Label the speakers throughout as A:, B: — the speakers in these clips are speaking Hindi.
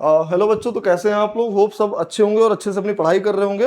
A: हेलो बच्चों, तो कैसे हैं आप लोग? होप सब अच्छे होंगे और अच्छे से अपनी पढ़ाई कर रहे होंगे।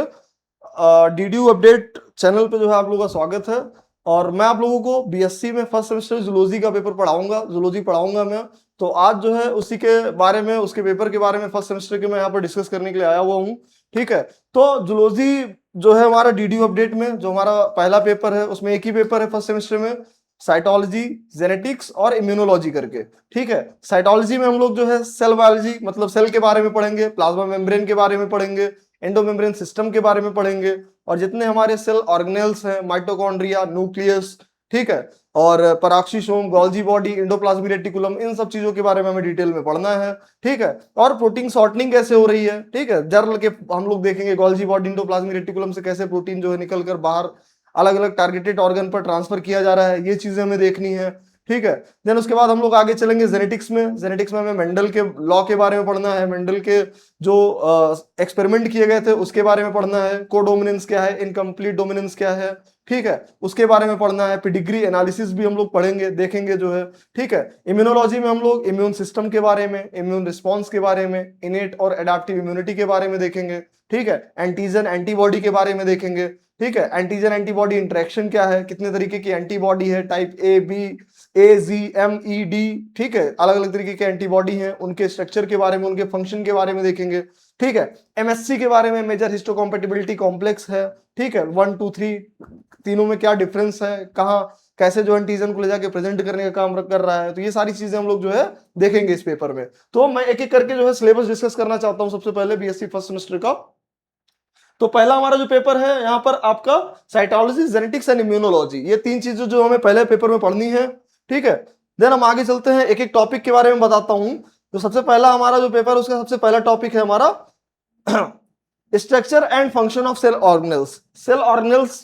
A: डीडीयू अपडेट चैनल पे जो है आप लोगों का स्वागत है। और मैं आप लोगों को बीएससी में फर्स्ट सेमेस्टर जूलॉजी का पेपर पढ़ाऊंगा, जूलॉजी पढ़ाऊंगा मैं। तो आज जो है उसी के बारे में, उसके पेपर के बारे में फर्स्ट सेमेस्टर के मैं यहाँ पर डिस्कस करने के लिए आया हुआ हूँ। ठीक है, तो जूलॉजी जो है हमारा डीडीयू अपडेट में जो हमारा पहला पेपर है, उसमें एक ही पेपर है फर्स्ट सेमेस्टर में, साइटोलॉजी, जेनेटिक्स और इम्यूनोलॉजी करके। ठीक है, साइटोलॉजी में हम लोग जो है सेल बायोलॉजी मतलब सेल के बारे में पढ़ेंगे, प्लाज्मा मेम्ब्रेन के बारे में पढ़ेंगे, एंडोमेम्ब्रेन सिस्टम के बारे में पढ़ेंगे, और जितने हमारे सेल ऑर्गेनेल्स हैं, माइटोकॉन्ड्रिया, न्यूक्लियस, ठीक है, और पराक्सीसोम, गोल्जी बॉडी, एंडोप्लाज्मिक रेटिकुलम, इन सब चीजों के बारे में हमें डिटेल में पढ़ना है। ठीक है, और प्रोटीन शॉर्टनिंग कैसे हो रही है, ठीक है, जर्नल के हम लोग देखेंगे गोल्जी बॉडी, एंडोप्लाज्मिक रेटिकुलम से कैसे प्रोटीन जो है निकल कर बाहर अलग अलग टारगेटेड ऑर्गन पर ट्रांसफर किया जा रहा है, ये चीजें हमें देखनी है। ठीक है, देन उसके बाद हम लोग आगे चलेंगे जेनेटिक्स में। जेनेटिक्स में हमें मेंडल के लॉ के बारे में पढ़ना है, मेंडल के जो एक्सपेरिमेंट किए गए थे उसके बारे में पढ़ना है, कोडोमिनेंस क्या है, इनकम्प्लीट डोमिनेंस क्या है, ठीक है, उसके बारे में पढ़ना है। पेडिग्री एनालिसिस भी हम लोग पढ़ेंगे, देखेंगे जो है। ठीक है, इम्यूनोलॉजी में हम लोग इम्यून सिस्टम के बारे में, इम्यून रिस्पॉन्स के बारे में, इनेट और एडाप्टिव इम्यूनिटी के बारे में देखेंगे। ठीक है, एंटीजन एंटीबॉडी के बारे में देखेंगे। ठीक है, एंटीजन एंटीबॉडी इंटरेक्शन क्या है, कितने तरीके की एंटीबॉडी है, type A, B, A, G, M, E, D, ठीक है, अलग अलग तरीके के एंटीबॉडी हैं, उनके स्ट्रक्चर के बारे में, उनके फंक्शन के बारे में देखेंगे। ठीक है, एमएससी के बारे में, मेजर हिस्टोकॉम्पेटिबिलिटी कॉम्प्लेक्स है। ठीक है, 1 2 3 तीनों में क्या डिफरेंस है, कहाँ कैसे जो एंटीजन को ले जाके प्रेजेंट करने का काम कर रहा है, तो ये सारी चीजें हम लोग जो है देखेंगे इस पेपर में। तो मैं एक एक करके जो है सिलेबस डिस्कस करना चाहता हूँ सबसे पहले बीएससी फर्स्ट सेमेस्टर का। तो पहला हमारा जो पेपर है यहाँ पर आपका साइटोलॉजी, जेनेटिक्स एंड इम्यूनोलॉजी, ये तीन चीजें जो हमें पहले पेपर में पढ़नी है। ठीक है, देन हम आगे चलते हैं, एक एक टॉपिक के बारे में बताता हूं। तो सबसे पहला हमारा जो पेपर है उसका सबसे पहला टॉपिक है हमारा structure and function of cell organelles. Cell organelles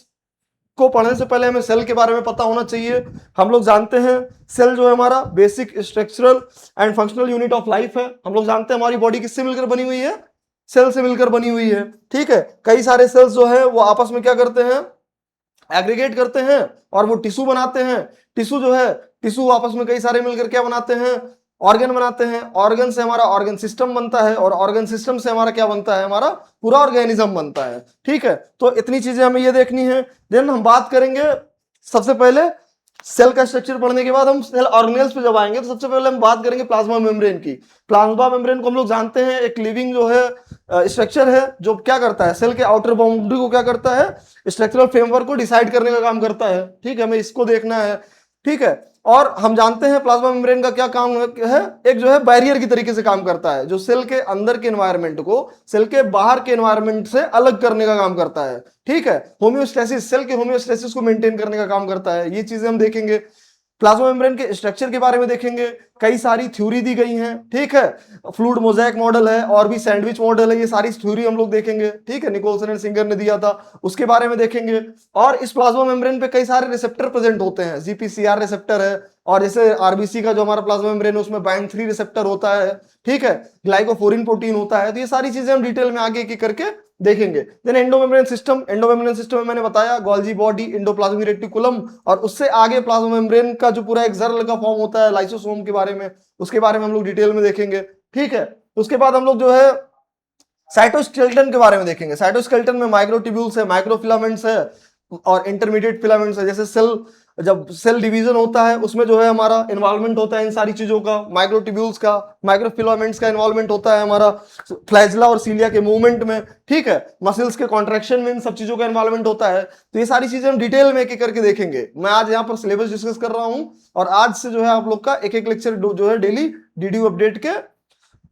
A: को पढ़ने से पहले हमें सेल के बारे में पता होना चाहिए। हम लोग जानते हैं सेल जो है हमारा basic structural and functional unit of life है। हम लोग जानते हैं हमारी बॉडी किससे मिलकर बनी हुई है, सेल से मिलकर बनी हुई है। ठीक है, कई सारे सेल्स जो है वो आपस में क्या करते हैं, एग्रीगेट करते हैं और वो टिश्यू बनाते हैं। टिश्यू जो है, टिश्यू आपस में कई सारे मिलकर क्या बनाते हैं, ऑर्गन बनाते हैं। ऑर्गन से हमारा ऑर्गन सिस्टम बनता है और ऑर्गन सिस्टम से हमारा क्या बनता है, हमारा पूरा ऑर्गेनिज्म बनता है। ठीक है, तो इतनी चीजें हमें ये देखनी है। देन हम बात करेंगे सबसे पहले सेल का स्ट्रक्चर पढ़ने के बाद हम सेल ऑर्गेनेल्स पे जब आएंगे तो सबसे पहले हम बात करेंगे प्लाज्मा मेम्ब्रेन की। प्लाज्मा मेम्ब्रेन को हम लोग जानते हैं एक लिविंग जो है स्ट्रक्चर है, जो क्या करता है, सेल के आउटर बाउंड्री को क्या करता है, स्ट्रक्चरल फ्रेमवर्क को डिसाइड करने का काम करता है। ठीक है, हमें इसको देखना है। ठीक है, और हम जानते हैं प्लाज्मा मेम्ब्रेन का क्या काम है, एक जो है बैरियर की तरीके से काम करता है, जो सेल के अंदर के एनवायरनमेंट को सेल के बाहर के एनवायरनमेंट से अलग करने का काम करता है। ठीक है, होम्योस्टेसिस, सेल के होम्योस्टेसिस को मेंटेन करने का काम करता है। ये चीजें हम देखेंगे। प्लाज्मा मेम्ब्रेन के स्ट्रक्चर के बारे में देखेंगे, कई सारी थ्योरी दी गई हैं। ठीक है, फ्लूइड मोज़ेक मॉडल है और भी सैंडविच मॉडल है, ये सारी थ्योरी हम लोग देखेंगे। ठीक है, निकोलसन एंड सिंगर ने दिया था, उसके बारे में देखेंगे। और इस प्लाज्मा मेम्ब्रेन पे कई सारे रिसेप्टर प्रेजेंट होते हैं, जीपीसीआर रिसेप्टर है, और जैसे आरबीसी का जो हमारा प्लाज्मा मेम्ब्रेन है उसमें बाइंड 3 रिसेप्टर होता है। ठीक है, ग्लाइकोफोरिन प्रोटीन होता है। तो ये सारी चीजें हम डिटेल में आगे एक एक करके देखेंगे। Then endomembrane system, endomembrane system में मैंने बताया गोल्जी बॉडी, एंडोप्लाज्मिक रेटिकुलम, और उससे आगे प्लाज्मा मेम्ब्रेन का जो पूरा एक जर्ल का फॉर्म होता है लाइसोसोम के बारे में, उसके बारे में हम लोग डिटेल में देखेंगे। ठीक है, उसके बाद हम लोग जो है साइटोस्केलेटन के बारे में देखेंगे। साइटोस्केलेटन में माइक्रोट्यूब्यूल्स है, माइक्रोफिलामेंट्स है और इंटरमीडिएट फिलामेंट्स है। जैसे सेल, जब सेल डिवीजन होता है उसमें जो है हमारा इन्वॉल्वमेंट होता है इन सारी चीजों का, माइक्रोट्यूब्यूल्स का, माइक्रोफिलामेंट्स का इन्वॉल्वमेंट होता है हमारा फ्लैजला और सीलिया के मूवमेंट में। ठीक है, मसल्स के कॉन्ट्रैक्शन में इन सब चीजों का इन्वॉल्वमेंट होता है। तो ये सारी चीजें हम डिटेल में एक एक करके देखेंगे। मैं आज यहाँ पर सिलेबस डिस्कस कर रहा हूँ और आज से जो है आप लोग का एक एक लेक्चर जो है डेली डीडीयू अपडेट के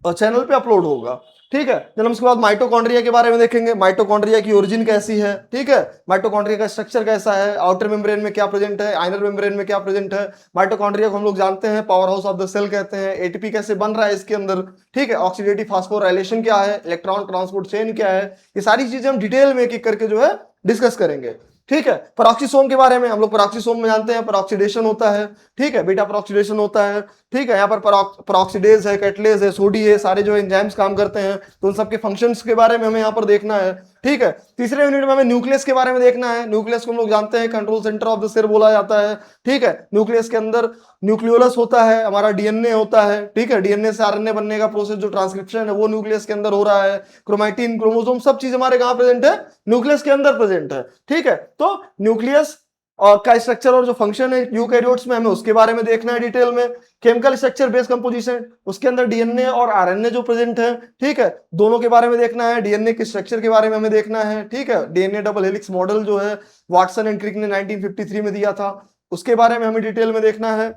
A: चैनल पे अपलोड होगा। ठीक है, जब हम उसके बाद माइटोकॉन्ड्रिया के बारे में देखेंगे, माइटोकॉन्ड्रिया की ओरिजिन कैसी है। ठीक है, माइटोकॉन्ड्रिया का स्ट्रक्चर कैसा है, आउटर मेम्ब्रेन में क्या प्रेजेंट है, इनर मेम्ब्रेन में क्या प्रेजेंट है। माइटोकॉन्ड्रिया को हम लोग जानते हैं power house of the cell कहते हैं। एटीपी कैसे बन रहा है इसके अंदर। ठीक है, ऑक्सीडेटिव फास्फोराइलेशन क्या है, इलेक्ट्रॉन ट्रांसपोर्ट चेन क्या है, ये सारी चीजें हम डिटेल में एक एक करके जो है डिस्कस करेंगे। ठीक है, पेरोक्सिसोम के बारे में हम लोग पेरोक्सिसोम में जानते हैं पेरोक्सीडेशन होता है। ठीक है, बीटा पेरोक्सीडेशन होता है। ठीक है, यहाँ पर peroxidase है, कैटलेज है, सोडी है, सारे जो एंजाइम्स काम करते हैं, तो उन सबके फंक्शंस के बारे में हमें यहाँ पर देखना है। ठीक है, तीसरे यूनिट में हमें न्यूक्लियस के बारे में देखना है। न्यूक्लियस को हम लोग जानते हैं control centre of the cell बोला जाता है। ठीक है, न्यूक्लियस के अंदर न्यूक्लियोलस होता है, हमारा डीएनए होता है। ठीक है, डीएनए से आरएनए बनने का प्रोसेस जो ट्रांसक्रिप्शन है वो न्यूक्लियस के अंदर हो रहा है। क्रोमैटिन, क्रोमोसोम, सब चीज हमारे कहाँ प्रेजेंट है? न्यूक्लियस के अंदर प्रेजेंट है। ठीक है, तो न्यूक्लियस और का स्ट्रक्चर और जो फंक्शन है यूकैरियोट्स में, हमें उसके बारे में देखना है डिटेल में। केमिकल स्ट्रक्चर, बेस कंपोजिशन, उसके अंदर डीएनए और आरएनए जो प्रेजेंट है, ठीक है, दोनों के बारे में देखना है। डीएनए के स्ट्रक्चर के बारे में हमें देखना है। ठीक है, डीएनए डबल हेलिक्स मॉडल जो है वाटसन एंड क्रिक ने 1953 में दिया था, उसके बारे में हमें डिटेल में देखना है।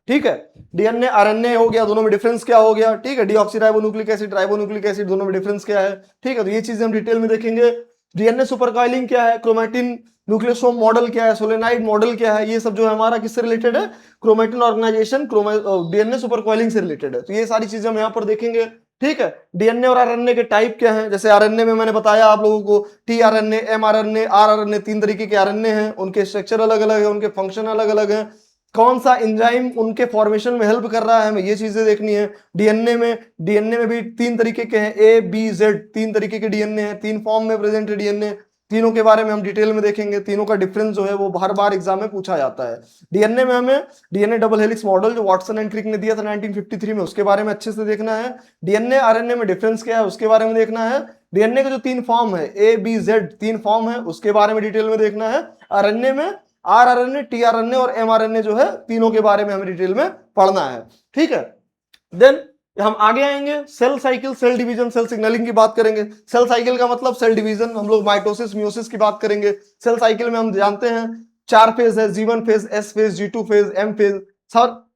A: ठीक है, डीएनए आरएनए हो गया, दोनों में डिफरेंस क्या हो गया? ठीक है, डीऑक्सीराइबोन्यूक्लिक एसिड, राइबोन्यूक्लिक एसिड, दोनों में डिफरेंस क्या है? ठीक है, तो ये चीजें हम डिटेल में देखेंगे। डीएनए सुपरकॉइलिंग क्या है, क्रोमैटिन न्यूक्लियोसोम मॉडल क्या है, सोलेनाइड मॉडल क्या है, ये सब जो है हमारा किससे रिलेटेड है? क्रोमैटिन ऑर्गेनाइजेशन, डीएनए सुपरकॉइलिंग से रिलेटेड है। तो ये सारी चीजें हम यहाँ पर देखेंगे। ठीक है, डीएनए और आरएनए के टाइप क्या है? जैसे आरएनए में मैंने बताया आप लोगों को टीआरएनए, एमआरएनए, आरआरएनए, 3 तरीके के आरएनए हैं, उनके स्ट्रक्चर अलग अलग है, उनके फंक्शन अलग अलग है, कौन सा एंजाइम उनके फॉर्मेशन में हेल्प कर रहा है, हमें ये चीजें देखनी है। डीएनए में भी 3 तरीके के हैं, ए बी जेड, 3 तरीके के डीएनए हैं, 3 फॉर्म में प्रेजेंट है डीएनए। तीनों के बारे में हम डिटेल में देखेंगे। तीनों का डिफरेंस जो है वो हर बार एग्जाम में पूछा जाता है। डीएनए में हमें डीएनए डबल हेलिक्स मॉडल जो वाटसन एंड क्रिक ने दिया था 1953 में, उसके बारे में अच्छे से देखना है। डीएनए आरएनए में डिफरेंस क्या है उसके बारे में देखना है। डीएनए के जो 3 फॉर्म है, ए बी जेड 3 फॉर्म है, उसके बारे में डिटेल में देखना है। आरएनए में आरआरएनए, टीआरएनए और एमआरएनए जो है, तीनों के बारे में हमें डिटेल में पढ़ना है। ठीक है, देन हम आगे आएंगे cell cycle, cell division, cell signalling की बात करेंगे। सेल साइकिल का मतलब सेल डिवीजन, हम लोग माइटोसिस मियोसिस की बात करेंगे। सेल साइकिल में हम जानते हैं 4 फेज है, G1 phase, S phase, G2 phase, M phase.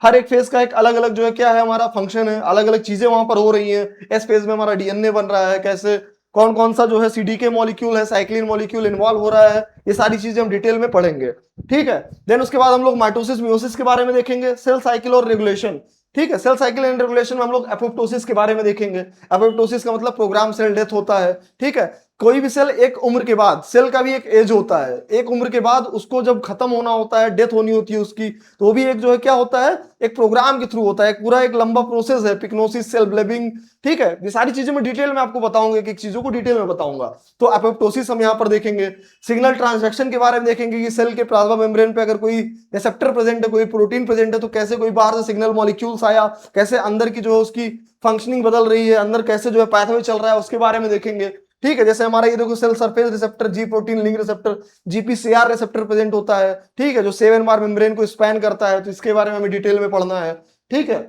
A: हर एक फेज का एक अलग अलग जो है क्या है हमारा फंक्शन है, अलग अलग चीजें वहां पर हो रही हैं। एस फेज में हमारा डीएनए बन रहा है, कैसे कौन कौन सा जो है सीडीके मॉलिक्यूल है, साइक्लिन मॉलिक्यूल इन्वॉल्व हो रहा है, ये सारी चीजें हम डिटेल में पढ़ेंगे। ठीक है, देन उसके बाद हम लोग माइटोसिस मियोसिस के बारे में देखेंगे, सेल साइकिल और रेगुलेशन। ठीक है, सेल साइकिल एंड रेगुलेशन में हम लोग एपोप्टोसिस के बारे में देखेंगे। एपोप्टोसिस का मतलब प्रोग्राम सेल डेथ होता है। ठीक है, कोई भी सेल एक उम्र के बाद, सेल का भी एक एज होता है, एक उम्र के बाद उसको जब खत्म होना होता है, डेथ होनी होती है उसकी, तो वो भी एक जो है क्या होता है, एक प्रोग्राम के थ्रू होता है, एक पूरा एक लंबा प्रोसेस है, पिक्नोसिस, सेल ब्लेबिंग। ठीक है, ये सारी चीजें मैं डिटेल में आपको बताऊंगा, एक एक चीजों को डिटेल में बताऊंगा। तो एपोप्टोसिस हम यहाँ पर देखेंगे। सिग्नल ट्रांसडक्शन के बारे में देखेंगे कि सेल के प्लाज्मा मेम्ब्रेन पे अगर कोई रिसेप्टर प्रेजेंट है, कोई प्रोटीन प्रेजेंट है, तो कैसे कोई बाहर से सिग्नल मॉलिक्यूल्स आया, कैसे अंदर की जो है उसकी फंक्शनिंग बदल रही है, अंदर कैसे जो है पाथवे चल रहा है, उसके बारे में देखेंगे। ठीक है, जैसे हमारा ये देखो cell surface receptor, G protein link receptor, GPCR receptor present होता है। ठीक है, जो 7 बार मेम्ब्रेन को स्पैन करता है, तो इसके बारे में हमें डिटेल में पढ़ना है। ठीक है,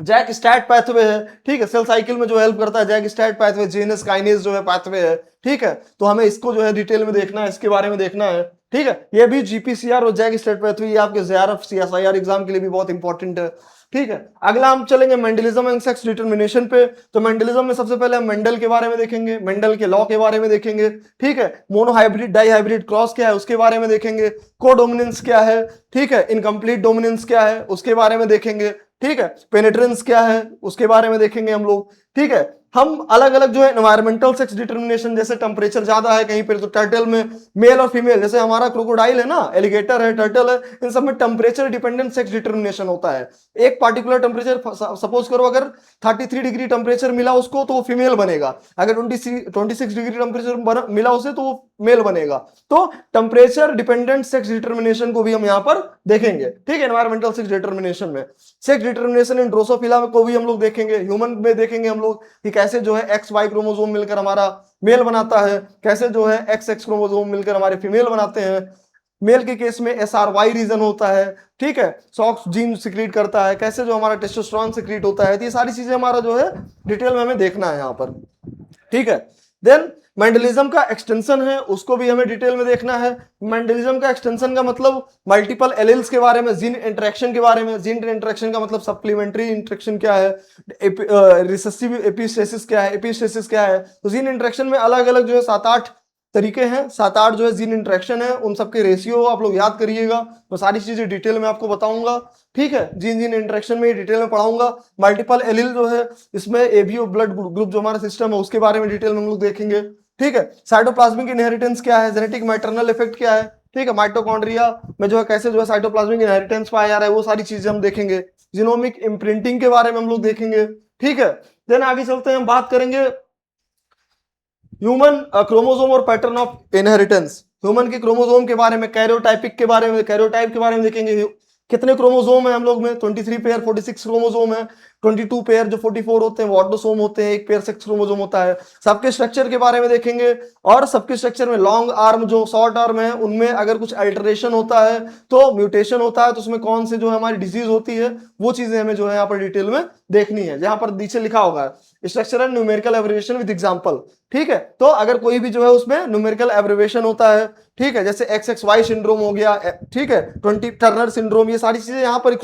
A: जैक स्टैट पाथवे है। ठीक है, सेल साइकिल में जो हेल्प करता है jak stat pathway, Janus kinase जो है पाथवे है। ठीक है, तो हमें इसको जो है डिटेल में देखना है, इसके बारे में देखना है। ठीक है, ये भी जीपीसीआर और जैक स्टैट पाथवे, ये आपके जेआरएफ सीएसआईआर एग्जाम के लिए भी बहुत इंपॉर्टेंट है। ठीक है, अगला हम चलेंगे मेंडलिज्म एंड सेक्स डिटरमिनेशन पे। तो मेंडलिज्म में सबसे पहले हम मेंडल के बारे में देखेंगे, मेंडल के लॉ के बारे में देखेंगे। ठीक है, मोनोहाइब्रिड डाईहाइब्रिड क्रॉस क्या है उसके बारे में देखेंगे, कोडोमिनेंस क्या है, ठीक है, इनकम्प्लीट डोमिनेंस क्या है उसके बारे में देखेंगे। ठीक है, पेनिट्रेंस क्या है उसके बारे में देखेंगे हम लोग। ठीक है, हम अलग अलग जो है एनवायरमेंटल सेक्स डिटरमिनेशन, जैसे टेम्परेचर ज्यादा है कहीं पर तो टर्टल में मेल और फीमेल, जैसे हमारा क्रोकोडाइल है ना, एलिगेटर है, टर्टल है, इन सब में टेम्परेचर डिपेंडेंट सेक्स डिटरमिनेशन होता है। एक पार्टिकुलर टेम्परेचर, सपोज करो अगर 33 डिग्री टेम्परेचर मिला उसको तो वो फीमेल बनेगा, अगर 26 डिग्री टेम्परेचर मिला उसे तो वो मेल बनेगा। तो टेम्परेचर डिपेंडेंट सेक्स डिटरमिनेशन को भी हम यहाँ पर देखेंगे। ठीक है, एनवायरमेंटल सेक्स डिटरमिनेशन में सेक्स डिटरमिनेशन इन ड्रोसोफिला को भी हम लोग देखेंगे, ह्यूमन में देखेंगे हम लोग कि कैसे जो है एक्स वाई क्रोमोसोम मिलकर हमारा मेल बनाता है, कैसे जो है एक्स एक्स क्रोमोसोम मिलकर हमारे फीमेल बनाते हैं। मेल के केस में SRY रीजन होता है। ठीक है, सॉक्स जीन सिक्रीट करता है, कैसे जो हमारा टेस्टोस्टेरोन सिक्रीट होता है। तो ये सारी चीजें हमारा जो है डिटेल में हमें देखना है यहाँ पर। ठीक है, देन मेंडलिज्म का एक्सटेंशन है, उसको भी हमें डिटेल में देखना है। मेंडलिज्म का एक्सटेंशन का मतलब मल्टीपल एलील्स के बारे में, जीन इंटरेक्शन के बारे में। जीन इंटरेक्शन का मतलब सप्लीमेंट्री इंटरेक्शन क्या है, रिसेसिव एपिस्टेसिस क्या है, एपिस्टेसिस क्या है। तो जीन इंटरेक्शन में अलग अलग जो है 7-8 तरीके हैं, 7-8 जो है जीन इंटरेक्शन है, उन सबके रेशियो आप लोग याद करिएगा। मैं सारी चीजें डिटेल में आपको बताऊंगा। ठीक है, जीन इंटरेक्शन में डिटेल में पढ़ाऊंगा। मल्टीपल एलील जो है इसमें एबीओ ब्लड ग्रुप जो हमारा सिस्टम है उसके बारे में डिटेल में हम लोग देखेंगे। ठीक है, साइटोप्लाज्मिक इनहेरिटेंस क्या है, जेनेटिक मैटरनल इफेक्ट क्या है। ठीक है, माइटोकॉन्ड्रिया में जो है कैसे जो है साइटोप्लाज्मिक इनहेरिटेंस पाया जा रहा है, वो सारी चीजें हम देखेंगे। जीनोमिक इम्प्रिंटिंग के बारे में हम लोग देखेंगे, ठीक है। देन आगे चलते हैं, हम बात करेंगे ह्यूमन क्रोमोसोम और पैटर्न ऑफ इनहेरिटेंस। ह्यूमन के क्रोमोसोम के बारे में, कैरियोटाइपिक के बारे में, कैरियोटाइप के बारे में देखेंगे। कितने क्रोमोसोम है हम लोग में? 23 पेयर 46 क्रोमोसोम है। 22 पेयर जो 44 होते हैं वो ऑटोसोम होते हैं, एक पेयर सेक्स क्रोमोसोम होता है। सबके स्ट्रक्चर के बारे में देखेंगे, और सबके स्ट्रक्चर में लॉन्ग आर्म जो शॉर्ट आर्म है उनमें अगर कुछ अल्टरेशन होता है तो म्यूटेशन होता है, तो उसमें कौन से जो है हमारी डिजीज होती है, वो चीजें हमें जो है यहाँ पर डिटेल में देखनी है। जहां पर नीचे लिखा होगा structure and numerical abbreviation with example, ठीक है। तो अगर कोई भी जो है उसमें न्यूमेरिकल एब्रिविएशन होता है, ठीक है, जैसे XXY सिंड्रोम हो गया, ठीक है, 20 टर्नर सिंड्रोम, ये सारी चीजें यहाँ पर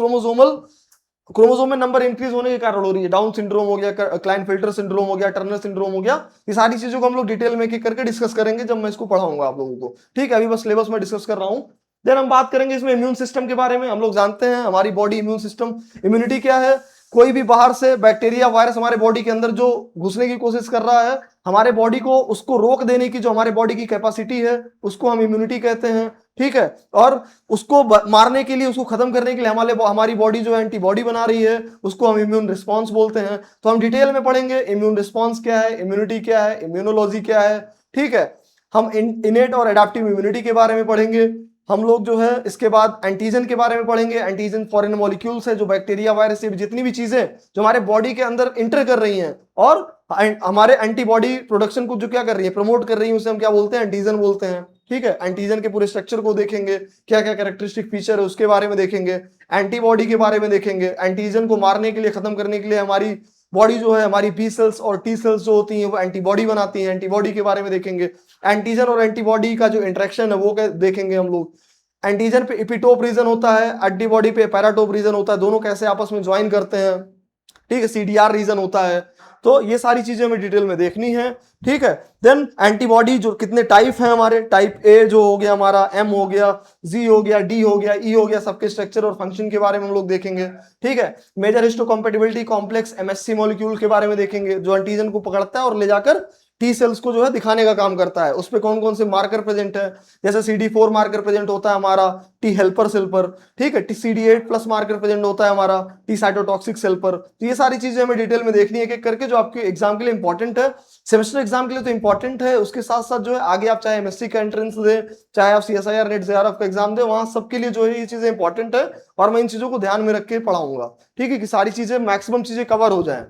A: क्रोमोसोम में नंबर इंक्रीज होने के कारण हो रही है। डाउन सिंड्रोम हो गया, क्लाइनफिल्टर सिंड्रोम हो गया, टर्नर सिंड्रोम हो गया, ये सारी चीजों को हम लोग डिटेल में एक करके डिस्कस करेंगे जब मैं इसको पढ़ाऊंगा आप लोगों को, ठीक है। अभी बस सिलेबस में डिस्कस कर रहा हूं। देन हम बात करेंगे इसमें इम्यून सिस्टम के बारे में। हम लोग जानते हैं हमारी बॉडी इम्यून सिस्टम, इम्यूनिटी क्या है? कोई भी बाहर से बैक्टीरिया वायरस हमारे बॉडी के अंदर जो घुसने की कोशिश कर रहा है, हमारे बॉडी को उसको रोक देने की जो हमारे बॉडी की कैपेसिटी है उसको हम इम्यूनिटी कहते हैं, ठीक है। और उसको मारने के लिए, उसको खत्म करने के लिए हमारी बॉडी जो एंटीबॉडी बना रही है उसको हम इम्यून रिस्पॉन्स बोलते हैं। तो हम डिटेल में पढ़ेंगे इम्यून रिस्पॉन्स क्या है, इम्यूनिटी क्या है, इम्यूनोलॉजी क्या है, ठीक है। हम इनेट और एडाप्टिव इम्यूनिटी के बारे में पढ़ेंगे। हम लोग जो है इसके बाद एंटीजन के बारे में पढ़ेंगे। एंटीजन फॉरेन मॉलिक्यूल्स है जो बैक्टीरिया वायरस से जितनी भी चीजें जो हमारे बॉडी के अंदर इंटर कर रही हैं और हमारे एंटीबॉडी प्रोडक्शन को जो क्या कर रही है, प्रमोट कर रही है, उसे हम क्या बोलते हैं? एंटीजन बोलते हैं, ठीक है। एंटीजन के पूरे स्ट्रक्चर को देखेंगे, क्या क्या कैरेक्टरिस्टिक फीचर है उसके बारे में देखेंगे। एंटीबॉडी के बारे में देखेंगे। एंटीजन को मारने के लिए, खत्म करने के लिए हमारी बॉडी जो है, हमारी बी सेल्स और टी सेल्स जो होती हैं वो एंटीबॉडी बनाती हैं, एंटीबॉडी के बारे में देखेंगे। एंटीजन और एंटीबॉडी का जो इंटरेक्शन है वो देखेंगे हम लोग। एंटीजन पे एपिटोप रीजन होता है, एंटीबॉडी पे पैराटोप रीजन होता है, दोनों कैसे आपस में ज्वाइन करते हैं, ठीक है। CDR रीजन होता है। तो ये सारी चीजें हमें डिटेल में देखनी है, ठीक है। देन एंटीबॉडी जो कितने टाइप हैं हमारे, टाइप A जो हो गया हमारा, M हो गया, G हो गया, D हो गया, E हो गया, सबके स्ट्रक्चर और फंक्शन के बारे में हम लोग देखेंगे, ठीक है। Major histocompatibility complex MSC molecule के बारे में देखेंगे, जो एंटीजन को पकड़ता है और ले जाकर टी सेल्स को जो है दिखाने का काम करता है। उस पे कौन कौन से मार्कर प्रेजेंट है, जैसे CD4 मार्कर प्रेजेंट होता है हमारा टी हेल्पर सेल पर, ठीक है। CD8 प्लस मार्कर प्रेजेंट होता है हमारा टी साइटोटॉक्सिक सेल पर। तो ये सारी चीजें हमें डिटेल में देखनी है एक एक करके, जो आपके एग्जाम के लिए इंपॉर्टेंट है, सेमेस्टर एग्जाम के लिए तो इंपॉर्टेंट है, उसके साथ साथ जो है आगे आप चाहे MSc का एंट्रेंस दे, चाहे आप CSIR नेट JRF का एग्जाम दे, वहां सबके लिए जो है ये चीजें इंपॉर्टेंट है और मैं इन चीजों को ध्यान में रख के पढ़ाऊंगा, ठीक है, कि सारी चीजें मैक्सिमम चीजें कवर हो जाए।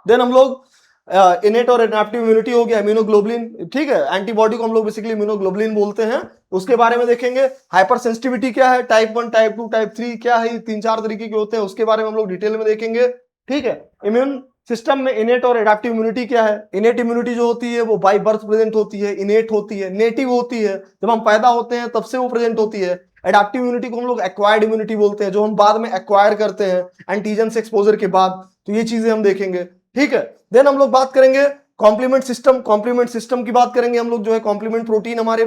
A: देन हम लोग इनेट और एडेप्टिव इम्यूनिटी हो गया, इम्यूनोग्लोबुलिन, ठीक है। एंटीबॉडी को हम लोग बेसिकली इम्यूनोग्लोबुलिन बोलते हैं, उसके बारे में देखेंगे। हाइपर सेंसिटिविटी क्या है, टाइप 1 टाइप 2 टाइप 3 क्या है, 3-4 तरीके के होते हैं, उसके बारे में हम लोग डिटेल में देखेंगे, ठीक है। इम्यून सिस्टम में इनेट और एडेप्टिव इम्यूनिटी क्या है? इनेट इम्यूनिटी जो होती है वो बाय बर्थ प्रेजेंट होती है, इनेट होती है, नेटिव होती है, जब हम पैदा होते हैं तब से वो प्रेजेंट होती है। एडेप्टिव इम्यूनिटी को हम लोग एक्वायर्ड इम्यूनिटी बोलते हैं, जो हम बाद में एक्वायर करते हैं एंटीजन से एक्सपोजर के बाद। तो ये चीजें हम देखेंगे, ठीक है। देन हम लोग बात करेंगे कॉम्प्लीमेंट सिस्टम। कॉम्प्लीमेंट सिस्टम की बात करेंगे हम लोग, जो है कॉम्प्लीमेंट प्रोटीन हमारे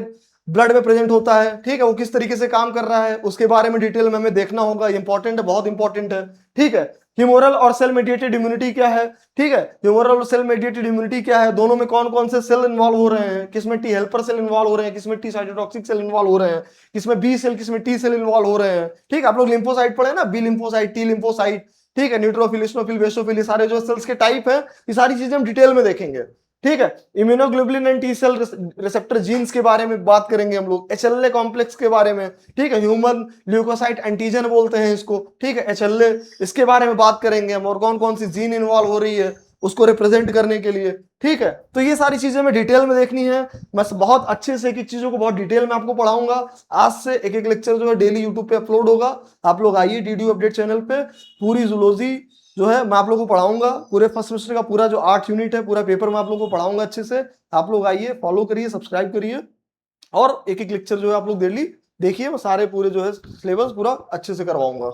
A: ब्लड में प्रेजेंट होता है, ठीक है, वो किस तरीके से काम कर रहा है उसके बारे में डिटेल में हमें देखना होगा, इंपॉर्टेंट है, बहुत इंपॉर्टेंट है, ठीक है। ह्यूमोरल और सेल मेडिएटेड इम्यूनिटी क्या है, ठीक है, ह्यूमोरल और सेल मेडिएटेड इम्यूनिटी क्या है, दोनों में कौन कौन से सेल इन्वॉल्व हो रहे हैं, किसमें टी हेल्पर सेल इन्वॉल्व हो रहे हैं, किसमें टी साइटोटॉक्सिक सेल इन्वॉल्व हो रहे हैं, किसमें बी सेल, किसमें टी सेल इन्वॉल्व हो रहे हैं, ठीक है। आप लोग लिम्फोसाइट पढ़े ना, बी लिम्फोसाइट, टी लिम्फोसाइट, ठीक है, न्यूट्रोफिल, इस्नोफिल, बेसोफिल, ये सारे जो सेल्स के टाइप है, ये सारी चीजें हम डिटेल में देखेंगे, ठीक है। Immunoglobulin and T cell receptor genes के बारे में बात करेंगे हम लोग, HLA कॉम्प्लेक्स के बारे में, ठीक है, ह्यूमन ल्यूकोसाइट एंटीजन बोलते हैं इसको, ठीक है, HLA, इसके बारे में बात करेंगे हम, और कौन कौन सी जीन इन्वॉल्व हो रही है उसको रिप्रेजेंट करने के लिए, ठीक है। तो ये सारी चीजें मैं डिटेल में देखनी है, मैं बहुत अच्छे से एक एक चीजों को बहुत डिटेल में आपको पढ़ाऊंगा। आज से एक एक लेक्चर जो है डेली यूट्यूब पे अपलोड होगा, आप लोग आइए DDU अपडेट चैनल पे, पूरी जूलॉजी जो है मैं आप लोगों को पढ़ाऊंगा, पूरे फर्स्ट सेमेस्टर का पूरा जो 8 यूनिट है पूरा पेपर मैं आप लोगों को पढ़ाऊंगा अच्छे से। आप लोग आइए, फॉलो करिए, सब्सक्राइब करिए, और एक एक लेक्चर जो है आप लोग डेली देखिए, मैं सारे पूरे जो है सिलेबस पूरा अच्छे से करवाऊंगा।